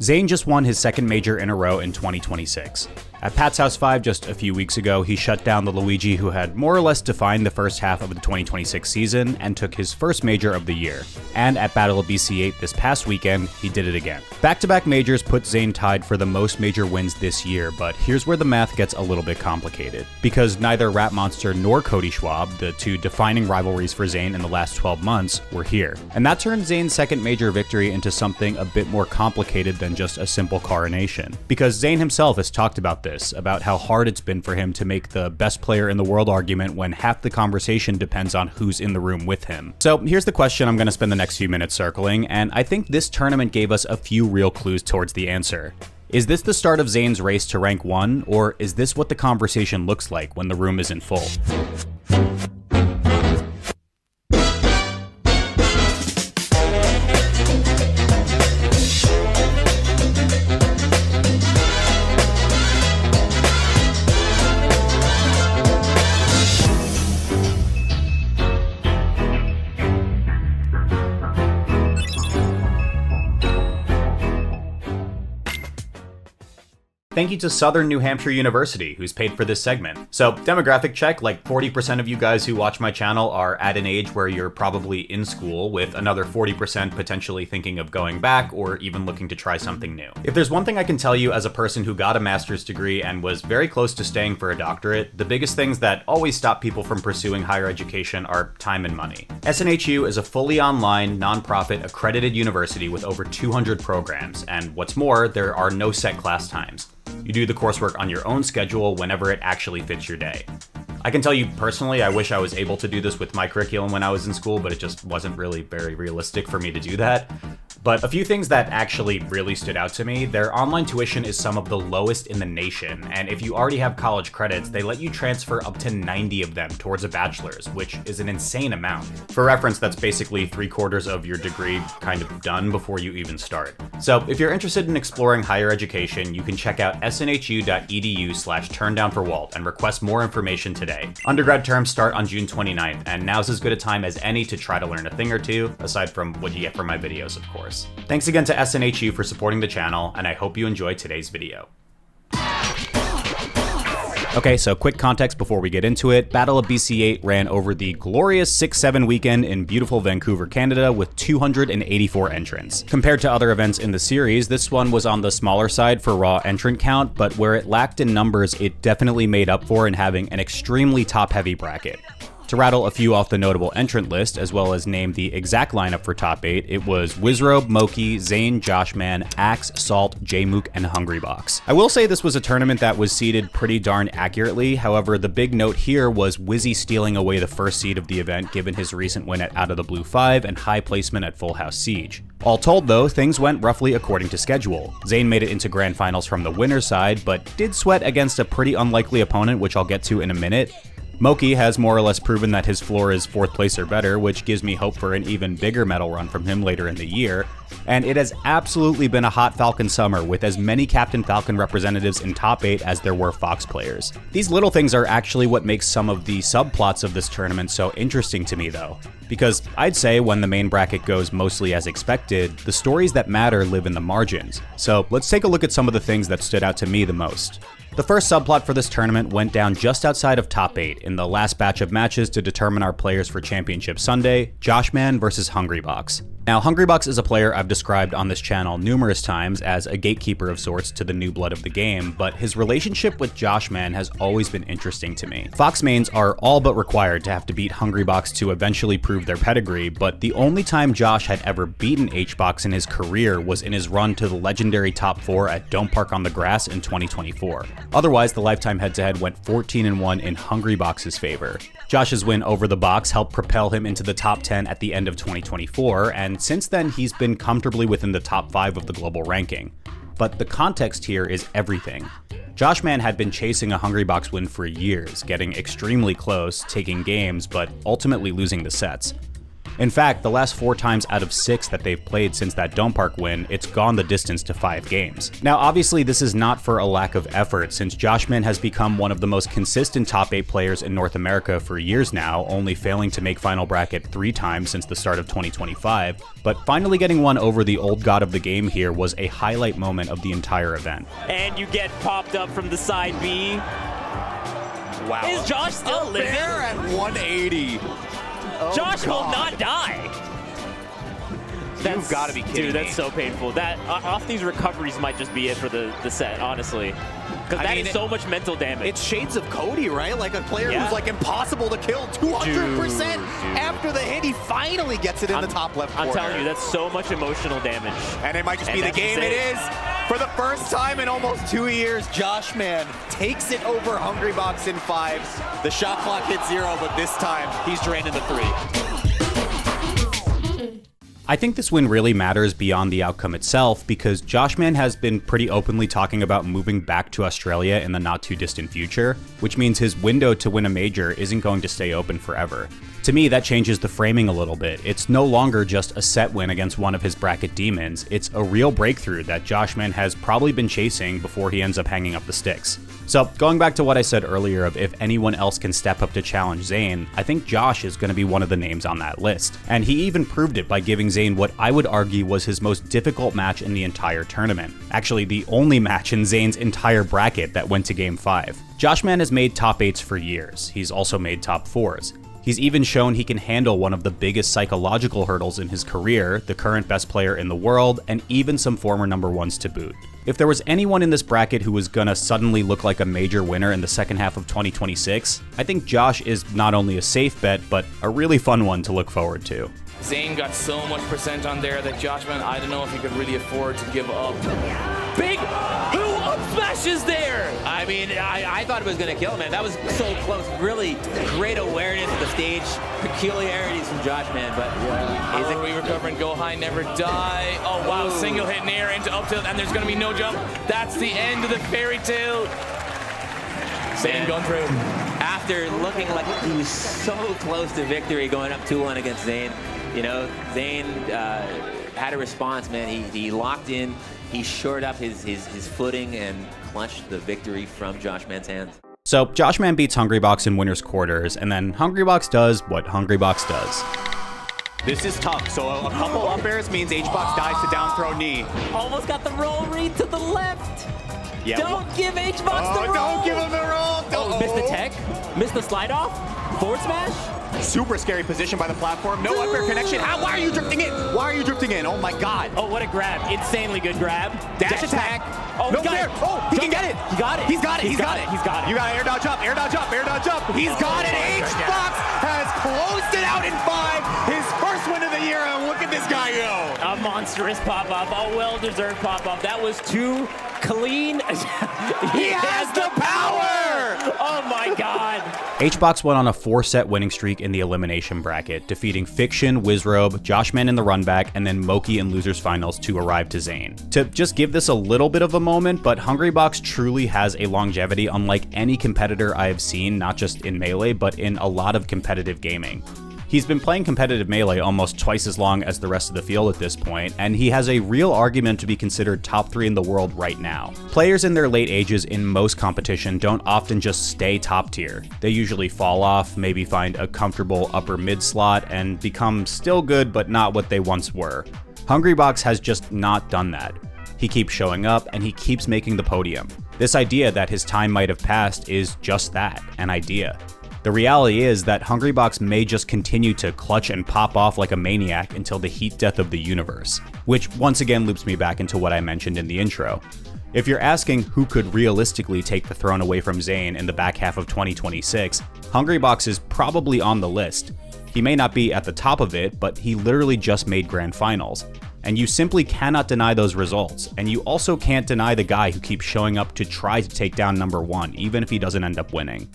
Zain just won his second major in a row in 2026. At Pat's House 5 just a few weeks ago, he shut down the Luigi who had more or less defined the first half of the 2026 season and took his first major of the year. And at Battle of BC8 this past weekend, he did it again. Back-to-back majors put Zain tied for the most major wins this year, but here's where the math gets a little bit complicated. Because neither RapMonster nor Cody Schwab, the two defining rivalries for Zain in the last 12 months, were here. And that turned Zain's second major victory into something a bit more complicated than just a simple coronation. Because Zain himself has talked about this, about how hard it's been for him to make the best player in the world argument when half the conversation depends on who's in the room with him. So here's the question I'm going to spend the next few minutes circling, and I think this tournament gave us a few real clues towards the answer. Is this the start of Zain's race to rank 1, or is this what the conversation looks like when the room is in full? Thank you to Southern New Hampshire University, who's paid for this segment. So, demographic check, like 40% of you guys who watch my channel are at an age where you're probably in school, with another 40% potentially thinking of going back or even looking to try something new. If there's one thing I can tell you as a person who got a master's degree and was very close to staying for a doctorate, the biggest things that always stop people from pursuing higher education are time and money. SNHU is a fully online, nonprofit, accredited university with over 200 programs, and what's more, there are no set class times. You do the coursework on your own schedule whenever it actually fits your day. I can tell you personally, I wish I was able to do this with my curriculum when I was in school, but it just wasn't really very realistic for me to do that. But a few things that actually really stood out to me: their online tuition is some of the lowest in the nation, and if you already have college credits, they let you transfer up to 90 of them towards a bachelor's, which is an insane amount. For reference, that's basically 3/4 of your degree kind of done before you even start. So if you're interested in exploring higher education, you can check out snhu.edu/turndownforALT and request more information today. Undergrad terms start on June 29th, and now's as good a time as any to try to learn a thing or two, aside from what you get from my videos, of course. Thanks again to SNHU for supporting the channel, and I hope you enjoyed today's video. Okay, so quick context before we get into it. Battle of BC8 ran over the glorious 6-7 weekend in beautiful Vancouver, Canada, with 284 entrants. Compared to other events in the series, this one was on the smaller side for raw entrant count, but where it lacked in numbers, it definitely made up for in having an extremely top-heavy bracket. To rattle a few off the notable entrant list, as well as name the exact lineup for top 8, it was Wizrobe, Moki, Zain, Joshman, Axe, Salt, Jmook, and Hungrybox. I will say this was a tournament that was seeded pretty darn accurately. However, the big note here was Wizzy stealing away the first seed of the event given his recent win at Out of the Blue 5 and high placement at Full House Siege. All told though, things went roughly according to schedule. Zain made it into grand finals from the winner's side, but did sweat against a pretty unlikely opponent, which I'll get to in a minute. Moki has more or less proven that his floor is 4th place or better, which gives me hope for an even bigger medal run from him later in the year. And it has absolutely been a hot Falcon summer, with as many Captain Falcon representatives in top 8 as there were Fox players. These little things are actually what makes some of the subplots of this tournament so interesting to me though. Because I'd say when the main bracket goes mostly as expected, the stories that matter live in the margins. So let's take a look at some of the things that stood out to me the most. The first subplot for this tournament went down just outside of top 8 in the last batch of matches to determine our players for Championship Sunday, Joshman versus Hungrybox. Now, Hungrybox is a player I've described on this channel numerous times as a gatekeeper of sorts to the new blood of the game, but his relationship with Joshman has always been interesting to me. Fox mains are all but required to have to beat Hungrybox to eventually prove their pedigree, but the only time Josh had ever beaten HBox in his career was in his run to the legendary top 4 at Dome Park on the Grass in 2024. Otherwise, the lifetime head-to-head went 14-1 in Hungrybox's favor. Josh's win over the Box helped propel him into the top 10 at the end of 2024, and since then he's been comfortably within the top 5 of the global ranking. But the context here is everything. Joshman had been chasing a Hungrybox win for years, getting extremely close, taking games, but ultimately losing the sets. In fact, the last 4 times out of 6 that they've played since that Dome Park win, it's gone the distance to 5 games. Now obviously this is not for a lack of effort, since Joshman has become one of the most consistent top 8 players in North America for years now, only failing to make final bracket 3 times since the start of 2025, but finally getting one over the old god of the game here was a highlight moment of the entire event. And you get popped up from the side B. Wow. Is Josh still living? Bear at 180. Oh, Josh will not die. You've got to be kidding Dude, me. that's so painful. That off these recoveries might just be it for the set, honestly. Because that is so much mental damage. It's shades of Cody, right? Like a player Yeah. who's like impossible to kill 200% after the hit. He finally gets it in the top left corner. I'm telling you, that's so much emotional damage. And it might just And be the that's game it. it is. For the first time in almost 2 years, Joshman takes it over Hungrybox in 5. The shot clock hits 0, but this time he's draining the 3. I think this win really matters beyond the outcome itself because Joshman has been pretty openly talking about moving back to Australia in the not too distant future, which means his window to win a major isn't going to stay open forever. To me, that changes the framing a little bit. It's no longer just a set win against one of his bracket demons, it's a real breakthrough that Joshman has probably been chasing before he ends up hanging up the sticks. So, going back to what I said earlier of if anyone else can step up to challenge Zain, I think Josh is going to be one of the names on that list. And he even proved it by giving Zain what I would argue was his most difficult match in the entire tournament. Actually, the only match in Zain's entire bracket that went to Game 5. Joshman has made top 8s for years. He's also made top 4s. He's even shown he can handle one of the biggest psychological hurdles in his career, the current best player in the world, and even some former number 1s to boot. If there was anyone in this bracket who was gonna suddenly look like a major winner in the second half of 2026, I think Josh is not only a safe bet, but a really fun one to look forward to. Zain got so much percent on there that Joshman, I don't know if he could really afford to give up. Big, who up smashes there? I mean, I thought it was going to kill him, man. That was so close. Really great awareness of the stage, peculiarities from Joshman, but How are we recovering? Go high, never die. Oh, wow, single hit in air into up tilt, and there's going to be no jump. That's the end of the fairy tale. Zain going through. after looking like he was so close to victory going up 2-1 against Zain, you know, Zain had a response, man. He locked in, he shored up his footing and clutched the victory from Joshman's hands. So Joshman beats Hungrybox in winner's quarters, and then Hungrybox does what Hungrybox does. This is tough. So a couple up airs means H-Box dies to down throw knee. Almost got the roll read to the left. Yeah. Don't give H-Box the roll. Don't give him the roll. Oh, missed the tech, missed the slide off, forward smash. Super scary position by the platform. No up air connection. Why are you drifting in? Why are you drifting in? Oh my God. Oh, what a grab. Insanely good grab. Dash attack. Oh, no he got fair. it. Oh, he can get it. He got it. He's got it. He's got it. He's got it. You got air dodge up, air dodge up, air dodge up. He's got it. H-Box has closed it out in 5. His first win of the year, and look at this guy go. A monstrous pop-up, a well-deserved pop-up. That was too clean. He has the power. Oh my God. H-Box went on a 4-set winning streak in the elimination bracket, defeating Fiction, Wizrobe, Joshman in the runback, and then Moki in losers finals to arrive to Zain. To just give this a little bit of a moment, but Hungrybox truly has a longevity unlike any competitor I have seen, not just in Melee, but in a lot of competitive gaming. He's been playing competitive Melee almost twice as long as the rest of the field at this point, and he has a real argument to be considered top 3 in the world right now. Players in their late ages in most competition don't often just stay top tier. They usually fall off, maybe find a comfortable upper mid slot, and become still good but not what they once were. Hungrybox has just not done that. He keeps showing up and he keeps making the podium. This idea that his time might have passed is just that, an idea. The reality is that Hungrybox may just continue to clutch and pop off like a maniac until the heat death of the universe, which once again loops me back into what I mentioned in the intro. If you're asking who could realistically take the throne away from Zain in the back half of 2026, Hungrybox is probably on the list. He may not be at the top of it, but he literally just made grand finals. And you simply cannot deny those results, and you also can't deny the guy who keeps showing up to try to take down number 1, even if he doesn't end up winning.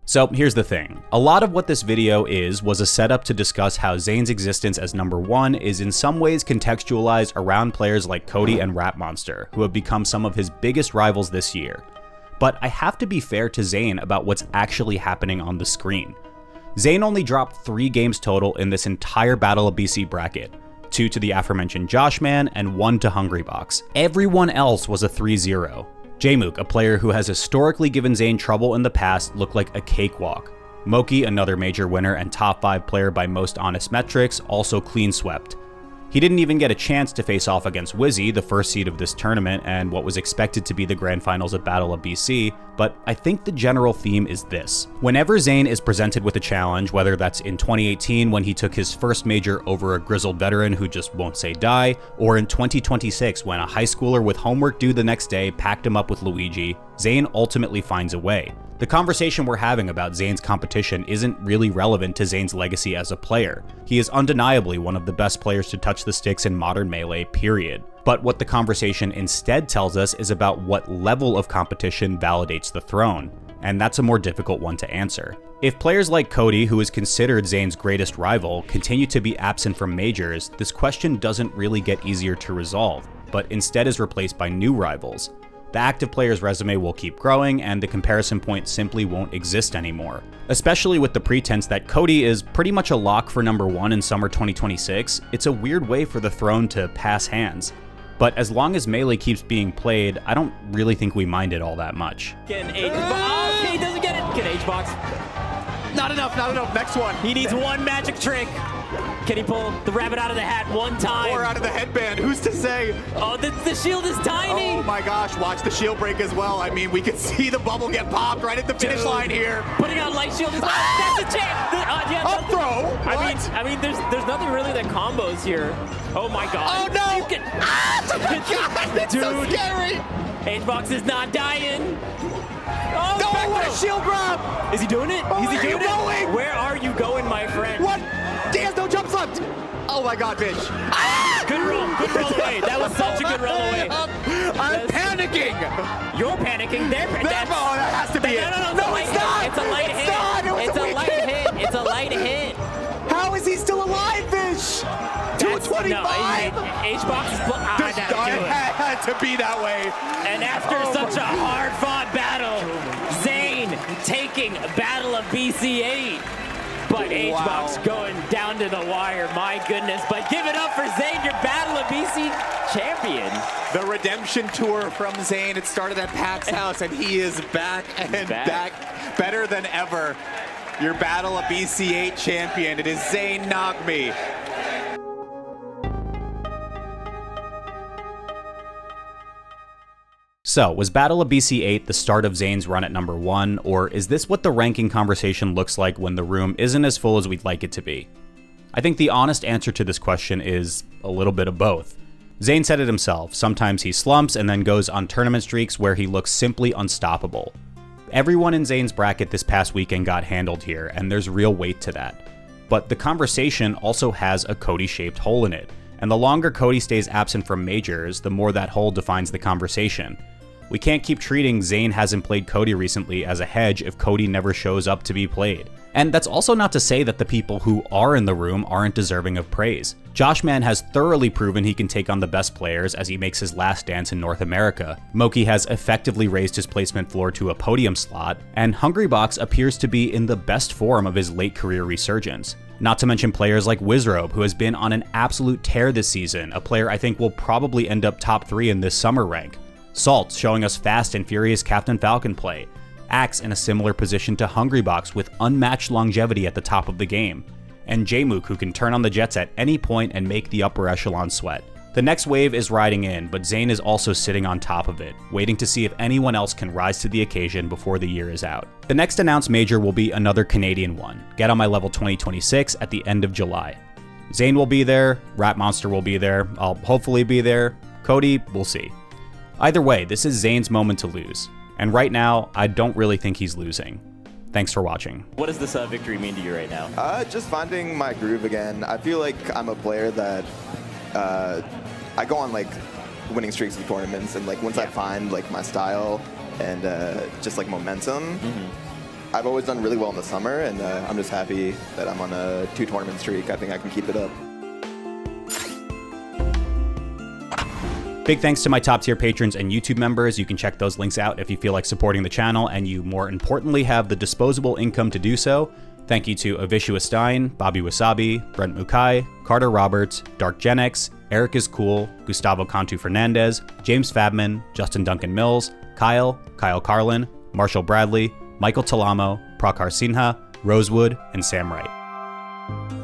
So here's the thing, a lot of what this video was a setup to discuss how Zain's existence as number 1 is in some ways contextualized around players like Cody and RapMonster, who have become some of his biggest rivals this year. But I have to be fair to Zain about what's actually happening on the screen. Zain only dropped 3 games total in this entire Battle of BC bracket, 2 to the aforementioned Joshman and 1 to Hungrybox. Everyone else was a 3-0. Jmook, a player who has historically given Zain trouble in the past, looked like a cakewalk. Moki, another major winner and top 5 player by most honest metrics, also clean swept. He didn't even get a chance to face off against Wizzy, the first seed of this tournament and what was expected to be the grand finals at Battle of BC, but I think the general theme is this. Whenever Zain is presented with a challenge, whether that's in 2018 when he took his first major over a grizzled veteran who just won't say die, or in 2026 when a high schooler with homework due the next day packed him up with Luigi, Zain ultimately finds a way. The conversation we're having about Zain's competition isn't really relevant to Zain's legacy as a player. He is undeniably one of the best players to touch the sticks in modern Melee, period. But what the conversation instead tells us is about what level of competition validates the throne, and that's a more difficult one to answer. If players like Cody, who is considered Zain's greatest rival, continue to be absent from majors, this question doesn't really get easier to resolve, but instead is replaced by new rivals. The active player's resume will keep growing, and the comparison point simply won't exist anymore. Especially with the pretense that Cody is pretty much a lock for #1 in summer 2026, it's a weird way for the throne to pass hands. But as long as Melee keeps being played, I don't really think we mind it all that much. Can H-Box? Okay, he doesn't get it. Can H-Box? Not enough, not enough. Next one. He needs one magic trick. Can he pull the rabbit out of the hat one time? Or out of the headband, who's to say? Oh, the shield is tiny. Oh my gosh, watch the shield break as well. I mean, we could see the bubble get popped right at the finish line here. Putting on light shield is that's a chance. Up throw. I mean, there's nothing really that combos here. Oh my god. Oh no. You can, God, it's so scary. H-Box is not dying. Oh, No, what a shield grab. Is he doing it? Oh, is he where are doing you it? going? Where are you going, my friend? What? He has no jumps left. Oh my god, bitch. Good roll away. That was such a good roll away. I'm panicking. You're panicking. That has to be it. No, it's not. It's a light hit. It's a light hit. It's a light hit. How is he still alive, bitch? 225. No, H-Box is It had to be that way. And after such a hard-fought battle, Zain taking Battle of BC8. But H-Box going down to the wire, my goodness. But give it up for Zain, your Battle of BC champion. The redemption tour from Zain. It started at PAX House, and he is back and back better than ever. Your Battle of BC8 champion. It is Zain Nagmi. So, was Battle of BC8 the start of Zain's run at #1, or is this what the ranking conversation looks like when the room isn't as full as we'd like it to be? I think the honest answer to this question is a little bit of both. Zain said it himself, sometimes he slumps and then goes on tournament streaks where he looks simply unstoppable. Everyone in Zain's bracket this past weekend got handled here, and there's real weight to that. But the conversation also has a Cody-shaped hole in it, and the longer Cody stays absent from majors, the more that hole defines the conversation. We can't keep treating Zain hasn't played Cody recently as a hedge if Cody never shows up to be played. And that's also not to say that the people who are in the room aren't deserving of praise. Joshman has thoroughly proven he can take on the best players as he makes his last dance in North America. Moki has effectively raised his placement floor to a podium slot, and Hungrybox appears to be in the best form of his late career resurgence. Not to mention players like Wizrobe, who has been on an absolute tear this season, a player I think will probably end up top 3 in this summer rank. Salt showing us fast and furious Captain Falcon play. Axe in a similar position to Hungrybox with unmatched longevity at the top of the game. And Jmook, who can turn on the jets at any point and make the upper echelon sweat. The next wave is riding in, but Zain is also sitting on top of it, waiting to see if anyone else can rise to the occasion before the year is out. The next announced major will be another Canadian one, Get on My Level 2026 at the end of July. Zain will be there, RapMonster will be there, I'll hopefully be there, Cody, we'll see. Either way, this is Zain's moment to lose, and right now, I don't really think he's losing. Thanks for watching. What does this victory mean to you right now? Just finding my groove again. I feel like I'm a player that I go on like winning streaks in tournaments, and like once I find like my style and just like momentum, I've always done really well in the summer, and I'm just happy that I'm on a 2 tournament streak. I think I can keep it up. Big thanks to my top tier patrons and YouTube members. You can check those links out if you feel like supporting the channel and you more importantly have the disposable income to do so. Thank you to Avishua Stein, Bobby Wasabi, Brent Mukai, Carter Roberts, Dark Genex, Eric is Cool, Gustavo Cantu Fernandez, James Fabman, Justin Duncan Mills, Kyle Carlin, Marshall Bradley, Michael Talamo, Prakhar Sinha, Rosewood, and Sam Wright.